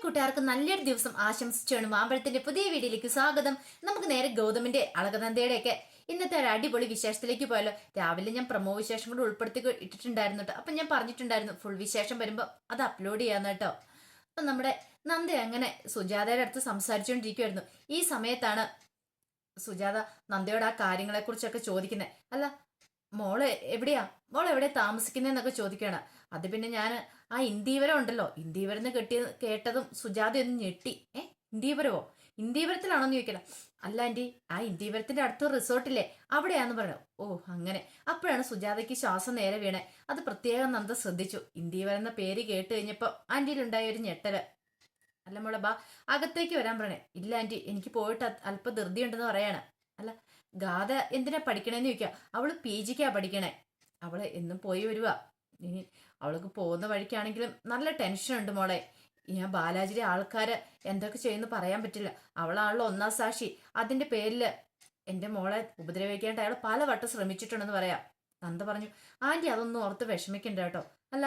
കൂട്ടുകാർക്ക് നല്ലൊരു ദിവസം ആശംസിച്ചാണ് മാമ്പഴത്തിന്റെ പുതിയ വീഡിയോയിലേക്ക് സ്വാഗതം. നമുക്ക് നേരെ ഗൗതമിന്റെ അളകനന്ദയുടെ ഒക്കെ ഇന്നത്തെ ഒരു അടിപൊളി വിശേഷത്തിലേക്ക് പോയാലോ. രാവിലെ ഞാൻ പ്രമോ വിശേഷം കൂടെ ഉൾപ്പെടുത്തി ഇട്ടിട്ടുണ്ടായിരുന്നു കേട്ടോ. അപ്പൊ ഞാൻ പറഞ്ഞിട്ടുണ്ടായിരുന്നു ഫുൾ വിശേഷം വരുമ്പോ അത് അപ്ലോഡ് ചെയ്യാന്ന് കേട്ടോ. അപ്പൊ നമ്മുടെ നന്ദ അങ്ങനെ സുജാതയുടെ അടുത്ത് സംസാരിച്ചുകൊണ്ടിരിക്കുവായിരുന്നു. ഈ സമയത്താണ് സുജാത നന്ദയോട് ആ കാര്യങ്ങളെ കുറിച്ചൊക്കെ ചോദിക്കുന്നത്. അല്ല, മോള് എവിടെയാ, മോൾ എവിടെ താമസിക്കുന്നതെന്നൊക്കെ ചോദിക്കുകയാണ്. അത് പിന്നെ ഞാൻ ആ ഇന്ദീവരം ഉണ്ടല്ലോ, ഇന്ദീവരം കേട്ടതും സുജാത ഒന്ന് ഞെട്ടി. ഇന്ദീവരവോ? ഇന്ദീവരത്തിലാണോന്ന് ചോദിക്കണം. അല്ല ആന്റി, ആ ഇന്ദീവരത്തിന്റെ അടുത്ത റിസോർട്ടില്ലേ, അവിടെയാന്ന് പറഞ്ഞു. ഓ അങ്ങനെ. അപ്പോഴാണ് സുജാതയ്ക്ക് ശ്വാസം നേരെ വീണേ. അത് പ്രത്യേകം നന്ദ ശ്രദ്ധിച്ചു. ഇന്ദീവരം എന്ന പേര് കേട്ട് കഴിഞ്ഞപ്പോ ആന്റിയിലുണ്ടായ ഒരു ഞെട്ടല്. അല്ല മോളെ ബാ, അകത്തേക്ക് വരാൻ പറഞ്ഞേ. ഇല്ല ആന്റി, എനിക്ക് പോയിട്ട് അല്പം ധൃതി ഉണ്ടെന്ന് പറയാണ്. അല്ല, ഗാഥ എന്തിനാ പഠിക്കണേന്ന് ചോദിക്കുക. അവള് പി ജിക്കാ പഠിക്കണേ. അവള് എന്നും പോയി വരുവാ. ഇനി അവൾക്ക് പോകുന്ന വഴിക്കാണെങ്കിലും നല്ല ടെൻഷൻ ഉണ്ട് മോളെ. ഞാൻ ബാലാജിയുടെ ആൾക്കാര് എന്തൊക്കെ ചെയ്യുന്നു പറയാൻ പറ്റില്ല. അവളാണല്ലോ ഒന്നാം സാക്ഷി. അതിന്റെ പേരില് എന്റെ മോളെ ഉപദ്രവിക്കാനായിട്ട് അയാൾ പലവട്ടം ശ്രമിച്ചിട്ടുണ്ടെന്ന് പറയാം. നന്ദ പറഞ്ഞു. ആന്റി അതൊന്നും ഓർത്ത് വിഷമിക്കണ്ട കേട്ടോ. അല്ല,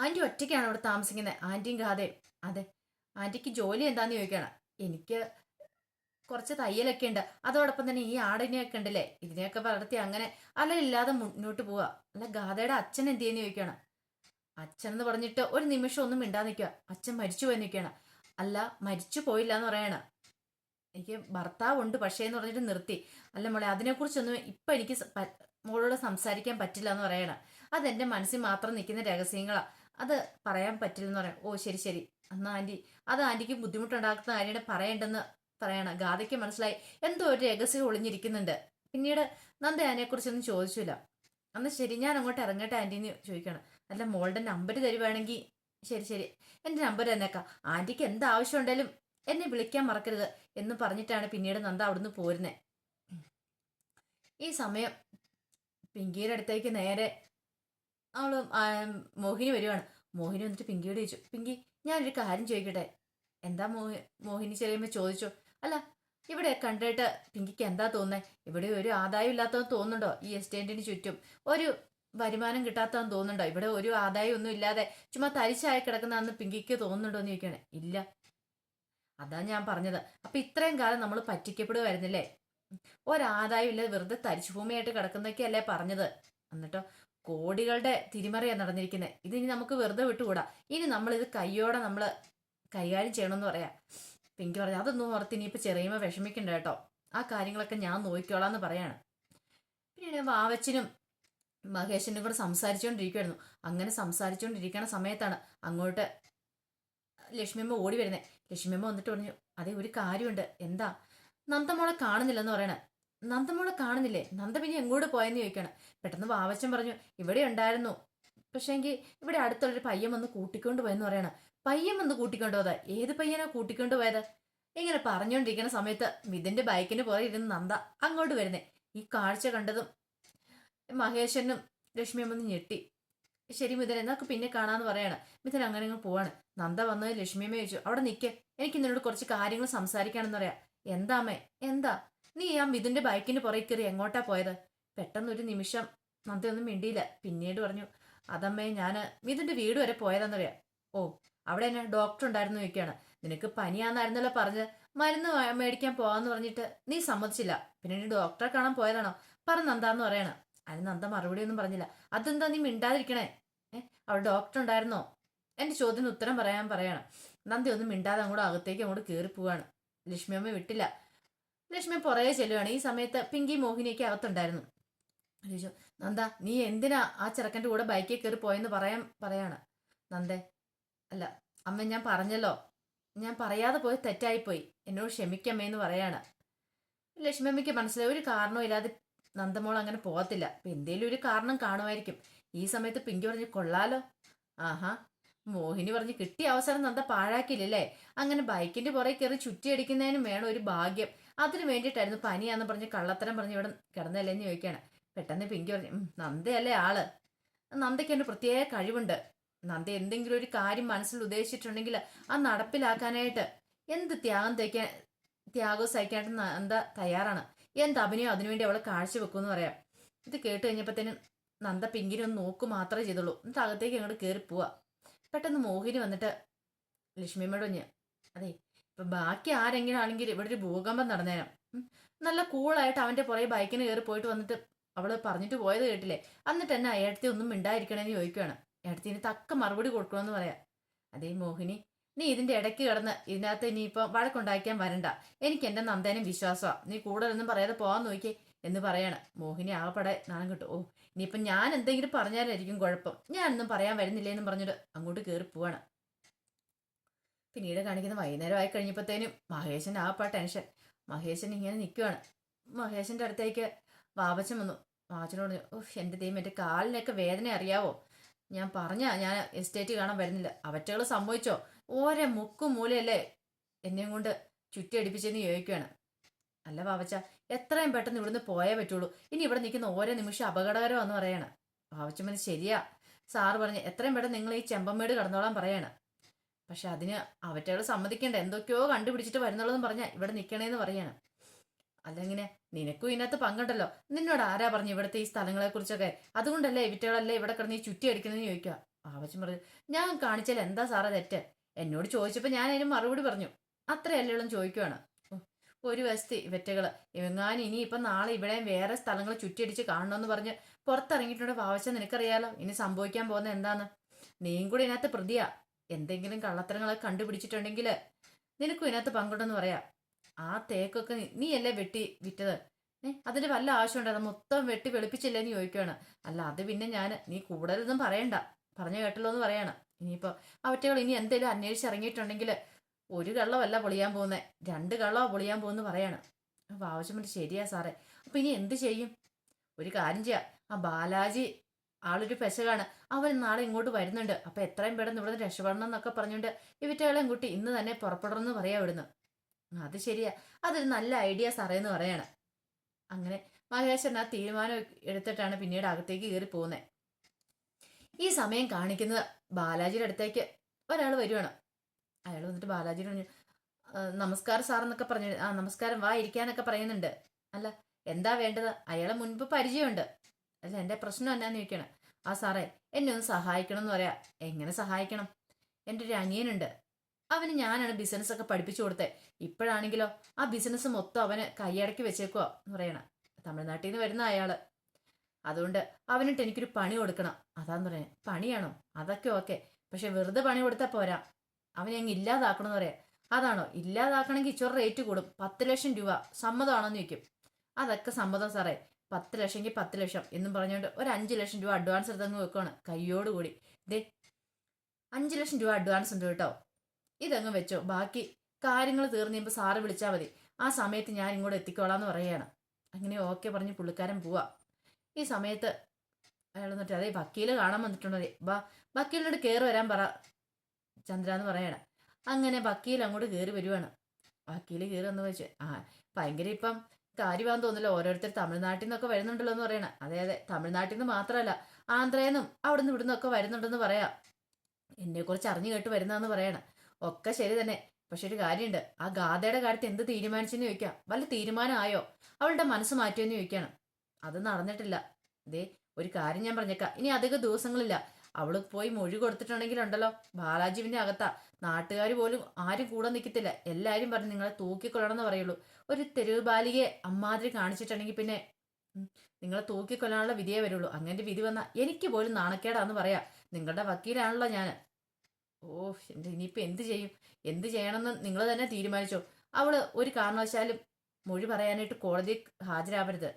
ആന്റി ഒറ്റയ്ക്കാണ് ഇവിടെ താമസിക്കുന്നത്, ആന്റിയും ഗാഥയും? അതെ. ആന്റിക്ക് ജോലി എന്താന്ന് ചോദിക്കണം. എനിക്ക് കുറച്ച് തയ്യലൊക്കെ ഉണ്ട്, അതോടൊപ്പം തന്നെ ഈ ആടിനെയൊക്കെ ഉണ്ടല്ലേ, ഇതിനെയൊക്കെ വളർത്തി അങ്ങനെ അലയില്ലാതെ മുന്നോട്ട് പോവാ. അല്ല, ഗാഥയുടെ അച്ഛൻ എന്ത് ചെയ്യുന്ന ചോദിക്കണം. അച്ഛൻ എന്ന് പറഞ്ഞിട്ട് ഒരു നിമിഷം ഒന്നും മിണ്ടാ നിൽക്കുക. അച്ഛൻ മരിച്ചു പോയി നിൽക്കുകയാണ്. അല്ല, മരിച്ചു പോയില്ല എന്ന് പറയണ. എനിക്ക് ഭർത്താവുണ്ട് പക്ഷേ എന്ന് പറഞ്ഞിട്ട് നിർത്തി. അല്ല മോളെ, അതിനെക്കുറിച്ചൊന്നും ഇപ്പൊ എനിക്ക് മോളോട് സംസാരിക്കാൻ പറ്റില്ല എന്ന് പറയണ. അതെന്റെ മനസ്സിൽ മാത്രം നിൽക്കുന്ന രഹസ്യങ്ങളാ, അത് പറയാൻ പറ്റില്ലെന്ന് പറയാം. ഓ ശരി ശരി, എന്നാ ആന്റി അത് ആന്റിക്ക് ബുദ്ധിമുട്ടുണ്ടാക്കുന്ന കാര്യമാണ് പറയേണ്ടെന്ന് പറയണ. ഗാഥയ്ക്ക് മനസ്സിലായി എന്തോ ഒരു രഹസ്യം ഒളിഞ്ഞിരിക്കുന്നുണ്ട്. പിന്നീട് നന്ദ അതിനെക്കുറിച്ചൊന്നും ചോദിച്ചില്ല. അന്ന് ശരി, ഞാൻ അങ്ങോട്ട് ഇറങ്ങട്ടെ ആന്റിന്ന് ചോദിക്കണം. അല്ല, മോളുടെ നമ്പർ തരുവാണെങ്കിൽ. ശരി ശരി, എന്റെ നമ്പർ തന്നേക്കാം. ആന്റിക്ക് എന്ത് ആവശ്യം ഉണ്ടെങ്കിലും എന്നെ വിളിക്കാൻ മറക്കരുത് എന്ന് പറഞ്ഞിട്ടാണ് പിന്നീട് നന്ദ അവിടുന്ന് പോരുന്നത്. ഈ സമയം പിങ്കിയുടെ അടുത്തേക്ക് നേരെ അവള് മോഹിനി വരുവാണ്. മോഹിനി വന്നിട്ട് പിങ്കിയോട് ചോദിച്ചു. പിങ്കി, ഞാനൊരു കാര്യം ചോദിക്കട്ടെ. എന്താ മോഹിനി ചെറിയമ്മ ചോദിച്ചു. അല്ല, ഇവിടെ കണ്ടിട്ട് പിങ്കിക്ക് എന്താ തോന്നുന്നത്? ഇവിടെ ഒരു ആദായം ഇല്ലാത്തതെന്ന് തോന്നുന്നുണ്ടോ? ഈ എസ്റ്റേറ്റിന് ചുറ്റും ഒരു വരുമാനം കിട്ടാത്തതെന്ന് തോന്നുന്നുണ്ടോ? ഇവിടെ ഒരു ആദായം ഒന്നും ഇല്ലാതെ ചുമ്മാ തരിശായി കിടക്കുന്നതെന്ന് പിങ്കിക്ക് തോന്നുന്നുണ്ടോ എന്ന് ചോദിക്കണേ. ഇല്ല, അതാ ഞാൻ പറഞ്ഞത്. അപ്പൊ ഇത്രയും കാലം നമ്മൾ പറ്റിക്കപ്പെടുമായിരുന്നില്ലേ? ഒരാദായം ഇല്ലാതെ വെറുതെ തരിശുഭൂമിയായിട്ട് കിടക്കുന്നൊക്കെയല്ലേ പറഞ്ഞത്? എന്നിട്ടോ കോടികളുടെ തിരിമറിയാണ് നടന്നിരിക്കുന്നത്. ഇതിനി നമുക്ക് വെറുതെ വിട്ടുകൂടാ. ഇനി നമ്മളിത് കയ്യോടെ നമ്മള് കൈകാര്യം ചെയ്യണമെന്ന് പറയാ. പിങ്കി പറഞ്ഞു. അതൊന്നും ഓർത്ത് ഇനിയിപ്പോ ചെറിയമ്മ വിഷമിക്കണ്ട കേട്ടോ, ആ കാര്യങ്ങളൊക്കെ ഞാൻ നോക്കിക്കോളാന്ന് പറയാണ്. പിന്നെ വാവച്ചനും മഹേശനും കൂടെ സംസാരിച്ചുകൊണ്ടിരിക്കുവായിരുന്നു. അങ്ങനെ സംസാരിച്ചുകൊണ്ടിരിക്കണ സമയത്താണ് അങ്ങോട്ട് ലക്ഷ്മിയമ്മ ഓടി വരുന്നത്. ലക്ഷ്മിയമ്മ വന്നിട്ട് പറഞ്ഞു. അതെ, ഒരു കാര്യമുണ്ട്. എന്താ? നന്ദമോളെ കാണുന്നില്ലെന്ന് പറയണേ. നന്ദമോളെ കാണുന്നില്ലേ? നന്ദ പിന്നെ എങ്ങോട്ട് പോയെന്ന് ചോദിക്കണം. പെട്ടെന്ന് വാവച്ചൻ പറഞ്ഞു. ഇവിടെ ഉണ്ടായിരുന്നു, പക്ഷേങ്കിൽ ഇവിടെ അടുത്തുള്ളൊരു പയ്യൻ വന്ന് കൂട്ടിക്കൊണ്ട് പോയെന്ന് പറയണ. പയ്യൻ വന്ന് കൂട്ടിക്കൊണ്ടു പോയതാ? ഏത് പയ്യനാ കൂട്ടിക്കൊണ്ടു പോയത്? ഇങ്ങനെ പറഞ്ഞുകൊണ്ടിരിക്കുന്ന സമയത്ത് മിഥുന്റെ ബൈക്കിന് പുറകെ ഇരുന്ന് നന്ദ അങ്ങോട്ട് വരുന്നേ. ഈ കാഴ്ച കണ്ടതും മഹേശനും ലക്ഷ്മിയമ്മ ഞെട്ടി. ശരി മിഥുൻ, എന്നൊക്കെ പിന്നെ കാണാന്ന് പറയാണ്. മിഥുൻ അങ്ങനെ അങ്ങ് പോവാണ്. നന്ദ വന്ന് ലക്ഷ്മിയമ്മ ചോദിച്ചു. അവിടെ നിൽക്കേ, എനിക്ക് നിന്നോട് കുറച്ച് കാര്യങ്ങൾ സംസാരിക്കാണെന്ന് പറയാം. എന്താ അമ്മേ? എന്താ? നീ ആ മിഥുന്റെ ബൈക്കിന് പുറകെ കയറി എങ്ങോട്ടാ പോയത്? പെട്ടെന്നൊരു നിമിഷം നന്ദയൊന്നും മിണ്ടിയില്ല. പിന്നീട് പറഞ്ഞു. അതമ്മേ, ഞാന് മിഥുന്റെ വീട് വരെ പോയതാന്ന് പറയാം. ഓ, അവിടെ തന്നെ ഡോക്ടർ ഉണ്ടായിരുന്നു ചോദിക്കുകയാണ്. നിനക്ക് പനിയാന്നായിരുന്നല്ലോ പറഞ്ഞത്, മരുന്ന് മേടിക്കാൻ പോവാന്ന് പറഞ്ഞിട്ട് നീ സമ്മതിച്ചില്ല, പിന്നെ നീ ഡോക്ടറെ കാണാൻ പോയതാണോ? പറ നന്ദാന്ന് പറയണ. അതിന് നന്ദ മറുപടി ഒന്നും പറഞ്ഞില്ല. അതെന്താ നീ മിണ്ടാതിരിക്കണേ? അവിടെ ഡോക്ടർ ഉണ്ടായിരുന്നോ? എന്റെ ചോദ്യത്തിന് ഉത്തരം പറയാൻ പറയാണ്. നന്ദി ഒന്നും മിണ്ടാതെ അങ്ങോട്ട് അകത്തേക്ക് അങ്ങോട്ട് കയറി പോവാണ്. ലക്ഷ്മിയമ്മ വിട്ടില്ല. ലക്ഷ്മി പുറകെ ചെല്ലുവാണ്. ഈ സമയത്ത് പിങ്കി മോഹിനിയൊക്കെ അകത്തുണ്ടായിരുന്നു. ചോദിച്ചു. നന്ദ, നീ എന്തിനാ ആ ചെറുക്കൻ്റെ കൂടെ ബൈക്കിൽ കയറി പോയെന്ന് പറയാണ്. നന്ദേ, അല്ല അമ്മ, ഞാൻ പറഞ്ഞല്ലോ, ഞാൻ പറയാതെ പോയി തെറ്റായിപ്പോയി, എന്നോട് ക്ഷമിക്കമ്മേന്ന് പറയാണ്. ലക്ഷ്മിയമ്മയ്ക്ക് മനസ്സിലായി ഒരു കാരണവും ഇല്ലാതെ നന്ദമോൾ അങ്ങനെ പോകത്തില്ല. അപ്പൊ എന്തേലും ഒരു കാരണം കാണുമായിരിക്കും. ഈ സമയത്ത് പിങ്കി പറഞ്ഞു. കൊള്ളാലോ. ആഹാ, മോഹിനി പറഞ്ഞു. കിട്ടിയ അവസരം നന്ദ പാഴാക്കില്ലല്ലേ? അങ്ങനെ ബൈക്കിന്റെ പുറകെ കയറി ചുറ്റിയടിക്കുന്നതിനും വേണം ഒരു ഭാഗ്യം. അതിന് വേണ്ടിയിട്ടായിരുന്നു പനിയാന്ന് പറഞ്ഞ് കള്ളത്തരം പറഞ്ഞ് ഇവിടെ കിടന്നല്ലേന്ന് ചോദിക്കുകയാണ്. പെട്ടെന്ന് പിങ്കി പറഞ്ഞു. നന്ദയല്ലേ ആള്? നന്ദയ്ക്ക് ഒരു പ്രത്യേക കഴിവുണ്ട്. നന്ദ എന്തെങ്കിലും ഒരു കാര്യം മനസ്സിൽ ഉദ്ദേശിച്ചിട്ടുണ്ടെങ്കിൽ അത് നടപ്പിലാക്കാനായിട്ട് എന്ത് ത്യാഗവും സഹിക്കാനായിട്ട് നന്ദ തയ്യാറാണ്. എന്ത് അഭിനയം അതിനുവേണ്ടി അവളെ കാഴ്ചവെക്കുമെന്ന് പറയാം. ഇത് കേട്ട് കഴിഞ്ഞപ്പോഴത്തേനും നന്ദ പിങ്കിനെ ഒന്ന് നോക്കു മാത്രമേ ചെയ്തുള്ളൂ. എന്നിട്ട് അകത്തേക്ക് അങ്ങോട്ട് കയറി പോവാ. പെട്ടെന്ന് മോഹിനി വന്നിട്ട് ലക്ഷ്മിയമ്മയോട് കുഞ്ഞ് അതെ ഇപ്പൊ ബാക്കി ആരെങ്കിലും ആണെങ്കിൽ ഇവിടെ ഒരു ഭൂകമ്പം നടന്നേരം നല്ല കൂളായിട്ട് അവന്റെ പുറകെ ബൈക്കിന് കയറി പോയിട്ട് വന്നിട്ട് അവള് പറഞ്ഞിട്ട് പോയത് കേട്ടില്ലേ. എന്നിട്ട് എന്നെ ഏടത്തി ഒന്നും മിണ്ടായിരിക്കണമെന്ന് ചോദിക്കുകയാണ്. ഏടത്തിന് തക്ക മറുപടി കൊടുക്കണമെന്ന് പറയാം. അതേ മോഹിനി, നീ ഇതിന്റെ ഇടയ്ക്ക് കിടന്ന് ഇതിനകത്ത് ഇനിയിപ്പോ വഴക്കുണ്ടാക്കാൻ വരണ്ട. എനിക്ക് എന്റെ നന്ദേനും വിശ്വാസമാണ്. നീ കൂടുതലൊന്നും പറയാതെ പോവാൻ നോക്കിയേ എന്ന് പറയാണ്. മോഹിനി ആകെപ്പാടെ നാണം കിട്ടും. ഓ ഇനിയിപ്പം ഞാൻ എന്തെങ്കിലും പറഞ്ഞാലായിരിക്കും കുഴപ്പം, ഞാനൊന്നും പറയാൻ വരുന്നില്ലേ എന്ന് പറഞ്ഞിട്ട് അങ്ങോട്ട് കയറി പോവാണ്. പിന്നീട് കാണിക്കുന്ന വൈകുന്നേരം ആയി കഴിഞ്ഞപ്പോഴത്തേനും മഹേശൻ ആകപ്പാ ടെൻഷൻ. മഹേശൻ ഇങ്ങനെ നിൽക്കുവാണ്. മഹേശന്റെ അടുത്തേക്ക് വാവച്ചൻ വന്നു. വാവച്ചനോട് പറഞ്ഞു, ഓഹ് എൻ്റെ ദൈവം, എൻ്റെ കാലിനൊക്കെ വേദന അറിയാവോ? ഞാൻ എസ്റ്റേറ്റ് കാണാൻ വരുന്നില്ല. അവറ്റകൾ സംഭവിച്ചോ? ഓരോ മുക്കും മൂലയല്ലേ എന്നെയും കൊണ്ട് ചുറ്റിയടിപ്പിച്ചെന്ന് ചോദിക്കുകയാണ്. അല്ല വാവച്ച, എത്രയും പെട്ടെന്ന് ഇവിടുന്ന് പോയേ പറ്റുള്ളൂ. ഇനി ഇവിടെ നിൽക്കുന്ന ഓരോ നിമിഷം അപകടകരമാണെന്ന് പറയണം. വാവച്ചമ്മന് ശരിയാ, സാറ് പറഞ്ഞ് എത്രയും പെട്ടെന്ന് നിങ്ങൾ ഈ ചെമ്പമ്മേട് കടന്നോളാൻ പറയാണ്. പക്ഷെ അതിന് അവറ്റകൾ സമ്മതിക്കണ്ട, എന്തൊക്കെയോ കണ്ടുപിടിച്ചിട്ട് വരുന്നുള്ളതെന്ന് പറഞ്ഞാൽ ഇവിടെ നിൽക്കണേന്ന് പറയാണ്. അല്ലെങ്ങനെ നിനക്കും ഇതിനകത്ത് പങ്കുണ്ടല്ലോ. നിന്നോട് ആരാ പറഞ്ഞു ഇവിടുത്തെ ഈ സ്ഥലങ്ങളെ കുറിച്ചൊക്കെ? അതുകൊണ്ടല്ലേ ഇവറ്റകളല്ലേ ഇവിടെ കിടന്ന് ഈ ചുറ്റി അടിക്കുന്നതെന്ന് ചോദിക്കുക. ആവശ്യം പറഞ്ഞു, ഞാൻ കാണിച്ചാൽ എന്താ സാറേ തെറ്റ്? എന്നോട് ചോദിച്ചപ്പോൾ ഞാൻ അതിന് മറുപടി പറഞ്ഞു. അത്രയല്ലേളും ചോദിക്കുവാണ്. ഒരു വസ്തി ഇവറ്റകള് എങ്ങാനും ഇനി ഇപ്പം നാളെ ഇവിടെയും വേറെ സ്ഥലങ്ങൾ ചുറ്റിയടിച്ച് കാണണമെന്ന് പറഞ്ഞ് പുറത്തിറങ്ങിയിട്ടുണ്ട്. പാവച്ച നിനക്കറിയാലോ ഇനി സംഭവിക്കാൻ പോകുന്ന എന്താന്ന്. നീയും കൂടി ഇതിനകത്ത് പ്രതിയാ. എന്തെങ്കിലും കള്ളത്തരങ്ങളൊക്കെ കണ്ടുപിടിച്ചിട്ടുണ്ടെങ്കിൽ നിനക്കും ഇതിനകത്ത് പങ്കുണ്ടെന്ന് പറയാം. ആ തേക്കൊക്കെ നീയല്ലേ വെട്ടി വിറ്റത്? അതിന്റെ വല്ല ആവശ്യമുണ്ടോ? അത് മൊത്തം വെട്ടി വെളുപ്പിച്ചില്ലേന്ന് ചോദിക്കുകയാണ്. അല്ല അത് പിന്നെ നീ കൂടുതലൊന്നും പറയണ്ട, പറഞ്ഞു കേട്ടല്ലോ എന്ന് പറയാണ്. ഇനിയിപ്പോ അവറ്റകൾ ഇനി എന്തെങ്കിലും അന്വേഷിച്ചിറങ്ങിയിട്ടുണ്ടെങ്കിൽ ഒരു കള്ളമല്ല പൊളിയാൻ പോകുന്നത്, 2 കള്ളമാണ് പൊളിയാൻ പോകുന്നു പറയാണ്. അപ്പൊ ആവശ്യമുണ്ട്. ശരിയാ സാറേ, അപ്പൊ ഇനി എന്ത് ചെയ്യും? ഒരു കാര്യം ചെയ്യാം, ആ ബാലാജി ആളൊരു പെശകാണ്, അവൻ നാളെ ഇങ്ങോട്ട് വരുന്നുണ്ട്. അപ്പൊ എത്രയും പെട്ടെന്ന് ഇവിടെ രക്ഷപ്പെടണം എന്നൊക്കെ പറഞ്ഞുകൊണ്ട് ഇവറ്റകളെയും കുട്ടി ഇന്ന് തന്നെ പുറപ്പെടണമെന്ന് പറയാ ഇവിടുന്ന്. അത് ശരിയാ, അതൊരു നല്ല ഐഡിയ സാറേ എന്ന് പറയാണ്. അങ്ങനെ മഹേശ്വരൻ ആ തീരുമാനം എടുത്തിട്ടാണ് പിന്നീട് അകത്തേക്ക് കയറി പോകുന്നത്. ഈ സമയം കാണിക്കുന്നത് ബാലാജിയുടെ അടുത്തേക്ക് ഒരാൾ വരുവാണ്. അയാൾ വന്നിട്ട് ബാലാജിയോട് പറഞ്ഞു, നമസ്കാരം സാർ എന്നൊക്കെ പറഞ്ഞു. ആ നമസ്കാരം, വാ ഇരിക്കാനൊക്കെ പറയുന്നുണ്ട്. അല്ല എന്താ വേണ്ടത്? അയാളെ മുൻപ് പരിചയമുണ്ട്. അല്ല എൻ്റെ പ്രശ്നം എന്നാന്ന് ചോദിക്കണം. ആ സാറേ, എന്നെ ഒന്ന് സഹായിക്കണം എന്ന് പറയാ. എങ്ങനെ സഹായിക്കണം? എൻ്റെ ഒരു അനിയനുണ്ട്, അവന് ഞാനാണ് ബിസിനസ് ഒക്കെ പഠിപ്പിച്ചു കൊടുത്തത്. ഇപ്പോഴാണെങ്കിലോ ആ ബിസിനസ് മൊത്തം അവന് കൈയടക്കി വെച്ചേക്കുക എന്ന് പറയണം. തമിഴ്നാട്ടിൽ നിന്ന് വരുന്ന അയാള്, അതുകൊണ്ട് അവനിട്ട് എനിക്കൊരു പണി കൊടുക്കണം. അതാന്ന് പറയാം. പണിയാണോ? അതൊക്കെ ഓക്കെ, പക്ഷെ വെറുതെ പണി കൊടുത്താൽ പോരാ, അവനെ അങ്ങ് ഇല്ലാതാക്കണം എന്ന് പറയാം. അതാണോ? ഇല്ലാതാക്കണമെങ്കിൽ ഇച്ചൊരു റേറ്റ് കൂടും, 10 ലക്ഷം രൂപ സമ്മതമാണോന്ന് ചോദിക്കും. അതൊക്കെ സമ്മതം സാറേ, 10 ലക്ഷമെങ്കിൽ 10 ലക്ഷം എന്നും പറഞ്ഞുകൊണ്ട് ഒരു 5 ലക്ഷം രൂപ അഡ്വാൻസ് എടുത്തങ്ങ് വെക്കുവാണ് കയ്യോടുകൂടി. ഇതേ 5 ലക്ഷം രൂപ അഡ്വാൻസ് ഉണ്ട് കേട്ടോ, ഇതങ്ങ് വെച്ചോ, ബാക്കി കാര്യങ്ങൾ തീർന്നു കഴിയുമ്പോൾ സാറ് വിളിച്ചാൽ മതി, ആ സമയത്ത് ഞാൻ ഇങ്ങോട്ട് എത്തിക്കോളാം എന്ന് പറയുകയാണ്. അങ്ങനെ ഓക്കെ പറഞ്ഞ് പുള്ളിക്കാരൻ പോവാ. ഈ സമയത്ത് അയാൾ വന്നിട്ട് അതേ വക്കീല് കാണാൻ വന്നിട്ടുണ്ടോ, വക്കീലിനോട് കയറി വരാൻ പറ ചന്ദ്ര എന്ന് പറയണം. അങ്ങനെ വക്കീൽ അങ്ങോട്ട് കയറി വരുവാണ്. വക്കീൽ കയറി വന്ന് വെച്ച്, ഭയങ്കര ഇപ്പം കാര്യമാണെന്ന് തോന്നില്ല, ഓരോരുത്തർ തമിഴ്നാട്ടിൽ നിന്നൊക്കെ വരുന്നുണ്ടല്ലോ എന്ന് പറയണം. അതെ അതെ, തമിഴ്നാട്ടിൽ നിന്ന് മാത്രമല്ല ആന്ധ്രയിൽ നിന്നും അവിടുന്ന് ഇവിടുന്ന് ഒക്കെ വരുന്നുണ്ടെന്ന് പറയാം. എന്നെക്കുറിച്ച് അറിഞ്ഞു കേട്ട് വരുന്നതെന്ന് പറയണം. ഒക്കെ ശരി തന്നെ, പക്ഷെ ഒരു കാര്യമുണ്ട്, ആ ഗാഥയുടെ കാര്യത്തിൽ എന്ത് തീരുമാനിച്ചെന്ന് ചോദിക്കാം. വല്ല തീരുമാനമായോ? അവളുടെ മനസ്സ് മാറ്റിയെന്ന് ചോദിക്കണം. അത് നടന്നിട്ടില്ല. ദേ ഒരു കാര്യം ഞാൻ പറഞ്ഞേക്കാം, ഇനി അധിക ദിവസങ്ങളില്ല. അവള് പോയി മൊഴി കൊടുത്തിട്ടുണ്ടെങ്കിലുണ്ടല്ലോ, ബാലാജീവിന്റെ അകത്താ. നാട്ടുകാർ പോലും ആരും കൂടെ നിൽക്കത്തില്ല, എല്ലാരും പറഞ്ഞ് നിങ്ങളെ തൂക്കിക്കൊല്ലണം എന്ന് പറയുള്ളൂ. ഒരു തെരുവ് ബാലികയെ അമ്മാതിരി കാണിച്ചിട്ടുണ്ടെങ്കിൽ പിന്നെ നിങ്ങളെ തൂക്കിക്കൊല്ലാനുള്ള വിധിയേ വരുള്ളൂ. അങ്ങനെ വിധി വന്നാൽ എനിക്ക് പോലും നാണക്കേടാന്ന് പറയാ. നിങ്ങളുടെ വക്കീലാണല്ലോ ഞാൻ. ഓ എൻ്റെ ഇനിയിപ്പോൾ എന്ത് ചെയ്യും? എന്ത് ചെയ്യണമെന്ന് നിങ്ങൾ തന്നെ തീരുമാനിച്ചോ. അവള് ഒരു കാരണവശാലും മൊഴി പറയാനായിട്ട് കോടതി ഹാജരാവരുത്.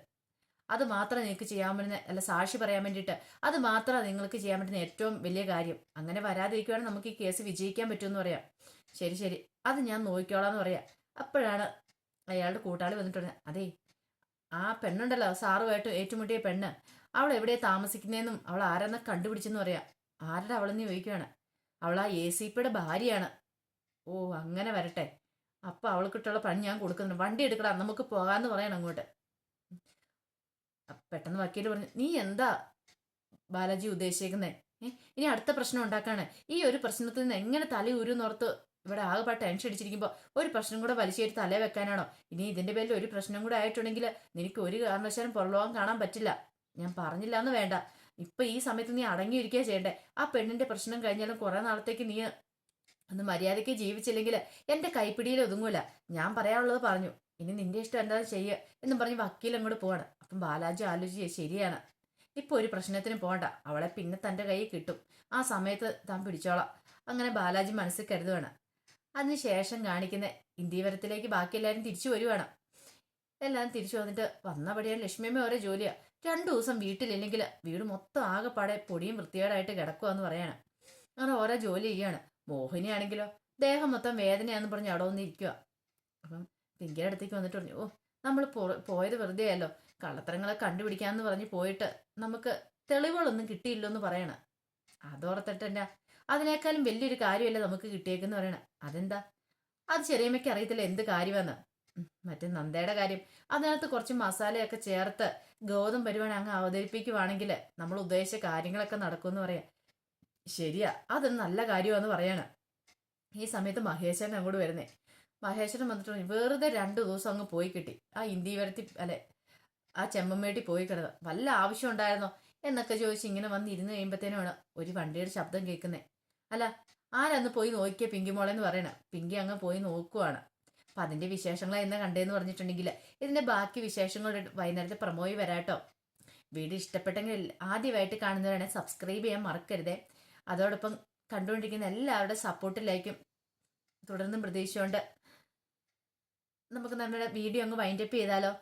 അത് മാത്രമേ നിങ്ങൾക്ക് ചെയ്യാൻ പറ്റുന്ന, അല്ല സാക്ഷി പറയാൻ വേണ്ടിയിട്ട് അത് മാത്രമാണ് നിങ്ങൾക്ക് ചെയ്യാൻ പറ്റുന്ന ഏറ്റവും വലിയ കാര്യം. അങ്ങനെ വരാതിരിക്കുവാണെങ്കിൽ നമുക്ക് ഈ കേസ് വിജയിക്കാൻ പറ്റുമെന്ന് പറയാം. ശരി ശരി, അത് ഞാൻ നോക്കിക്കോളാം എന്ന് പറയാം. അപ്പോഴാണ് അയാളുടെ കൂട്ടാളി വന്നിട്ടുണ്ട്. അതേ ആ പെണ്ണുണ്ടല്ലോ സാറുമായിട്ട് ഏറ്റുമുട്ടിയ പെണ്ണ്, അവൾ എവിടെയാണ് താമസിക്കുന്നതെന്നും അവൾ ആരെന്ന് കണ്ടുപിടിച്ചെന്ന് പറയാം. ആരുടെ അവളെന്ന് ചോദിക്കുകയാണ്. അവൾ ആ ACPയുടെ ഭാര്യയാണ്. ഓ അങ്ങനെ വരട്ടെ, അപ്പൊ അവൾക്കിട്ടുള്ള പണി ഞാൻ കൊടുക്കുന്നുണ്ട്. വണ്ടി എടുക്കടാ, നമുക്ക് പോകാന്ന് പറയണം അങ്ങോട്ട്. പെട്ടെന്ന് വക്കീൽ പറഞ്ഞു, നീ എന്താ ബാലാജി ഉദ്ദേശിക്കുന്നേ? ഇനി അടുത്ത പ്രശ്നം ഉണ്ടാക്കാണ്. ഈ ഒരു പ്രശ്നത്തിൽ നിന്ന് എങ്ങനെ തലയൂരുന്നോർത്ത് ഇവിടെ ആകെപ്പാട് ടെൻഷൻ അടിച്ചിരിക്കുമ്പോൾ ഒരു പ്രശ്നം കൂടെ വലിച്ചേരി തലേ വെക്കാനാണോ? ഇനി ഇതിന്റെ പേരിൽ ഒരു പ്രശ്നം കൂടെ ആയിട്ടുണ്ടെങ്കിൽ നിനക്ക് ഒരു കാരണവശാലും പുറലോകം കാണാൻ പറ്റില്ല. ഞാൻ പറഞ്ഞില്ല എന്ന് വേണ്ട, ഇപ്പൊ ഈ സമയത്ത് നീ അടങ്ങിയിരിക്കുക ചെയ്യണ്ടേ. ആ പെണ്ണിന്റെ പ്രശ്നം കഴിഞ്ഞാലും കുറെ നാളത്തേക്ക് നീ ഒന്ന് മര്യാദയ്ക്ക് ജീവിച്ചില്ലെങ്കിൽ എൻ്റെ കൈപ്പിടിയിൽ ഒതുങ്ങൂല. ഞാൻ പറയാനുള്ളത് പറഞ്ഞു. ഇനി നിന്റെ ഇഷ്ടം എന്താ ചെയ്യുക എന്നും പറഞ്ഞ് വക്കീൽ അങ്ങോട്ട് പോവാണ്. അപ്പം ബാലാജി ആലോചിച്ച് ശരിയാണ്, ഇപ്പൊ ഒരു പ്രശ്നത്തിന് പോകണ്ട, അവളെ പിന്നെ തൻ്റെ കയ്യിൽ കിട്ടും, ആ സമയത്ത് താൻ പിടിച്ചോളാം. അങ്ങനെ ബാലാജി മനസ്സിൽ കരുതുവാണ്. അതിനുശേഷം കാണിക്കുന്ന ഇന്ത്യവരത്തിലേക്ക് ബാക്കി എല്ലാവരും തിരിച്ചു വരുവാണ്. എല്ലാവരും തിരിച്ചു വന്നിട്ട് വന്നപടിയാണ് ലക്ഷ്മിയമ്മ ഓരോ ജോലിയാ. 2 ദിവസം വീട്ടിലില്ലെങ്കിൽ വീട് മൊത്തം ആകെപ്പാടെ പൊടിയും വൃത്തികേടായിട്ട് കിടക്കുവാന്ന് പറയാണ്. അങ്ങനെ ഓരോ ജോലി ചെയ്യാണ്. മോഹിനിയാണെങ്കിലോ ദേഹം മൊത്തം വേദനയാന്ന് പറഞ്ഞ് അവിടെ വന്നിരിക്കുക. അപ്പം പിങ്കിയുടെ അടുത്തേക്ക് വന്നിട്ട് പറഞ്ഞു, ഓ നമ്മൾ പോയത് വെറുതെ ആയല്ലോ, കള്ളത്തരങ്ങളെ കണ്ടുപിടിക്കാന്ന് പറഞ്ഞ് പോയിട്ട് നമുക്ക് തെളിവുകളൊന്നും കിട്ടിയില്ലോ എന്ന് പറയണ. അതോർത്തിട്ട് തന്നെ അതിനേക്കാളും വലിയൊരു കാര്യമല്ലേ നമുക്ക് കിട്ടിയേക്കെന്ന് പറയണ. അതെന്താ? അത് ചെറിയമ്മയ്ക്ക് അറിയത്തില്ല എന്ത് കാര്യമെന്ന്. മറ്റേ നന്ദയുടെ കാര്യം, അതിനകത്ത് കുറച്ച് മസാലയൊക്കെ ചേർത്ത് ഗൗതം പരിപാടി അങ്ങ് അവതരിപ്പിക്കുവാണെങ്കിൽ നമ്മൾ ഉദ്ദേശിച്ച കാര്യങ്ങളൊക്കെ നടക്കുമെന്ന് പറയാം. ശരിയാ, അതൊരു നല്ല കാര്യമാണെന്ന് പറയാണ്. ഈ സമയത്ത് മഹേശ്വരൻ അങ്ങോട്ട് വരുന്നേ. മഹേശ്വരൻ വന്നിട്ട് പറഞ്ഞു, വെറുതെ 2 ദിവസം അങ്ങ് പോയി കിട്ടി, ആ ഇന്ത്യ വരത്തി അല്ലെ ആ ചെമ്മമ്മേട്ടി പോയി കിടന്നത്, വല്ല ആവശ്യം ഉണ്ടായിരുന്നോ എന്നൊക്കെ ചോദിച്ച് ഇങ്ങനെ വന്ന് ഇരുന്ന് കഴിയുമ്പോഴത്തേനാണ് ഒരു വണ്ടിയുടെ ശബ്ദം കേൾക്കുന്നത്. അല്ല, ആരന്ന് പോയി നോക്കിയ പിങ്കി മോളെന്ന് പറയണ. പിങ്കി അങ്ങ് പോയി നോക്കുവാണ്. അപ്പൊ അതിന്റെ വിശേഷങ്ങൾ എന്ന് കണ്ടേന്ന് പറഞ്ഞിട്ടുണ്ടെങ്കിൽ ഇതിന്റെ ബാക്കി വിശേഷങ്ങൾ വൈകുന്നേരത്തെ പ്രമോയി വരാട്ടോ. വീഡിയോ ഇഷ്ടപ്പെട്ടെങ്കിൽ ആദ്യമായിട്ട് കാണുന്നവരാണെങ്കിൽ സബ്സ്ക്രൈബ് ചെയ്യാൻ മറക്കരുതേ. അതോടൊപ്പം കണ്ടുകൊണ്ടിരിക്കുന്ന എല്ലാവരുടെ സപ്പോർട്ടിലേക്കും തുടർന്നും പ്രതീക്ഷിച്ചുകൊണ്ട് നമുക്ക് നമ്മുടെ വീഡിയോ അങ്ങ് വൈൻഡപ്പ് ചെയ്താലോ.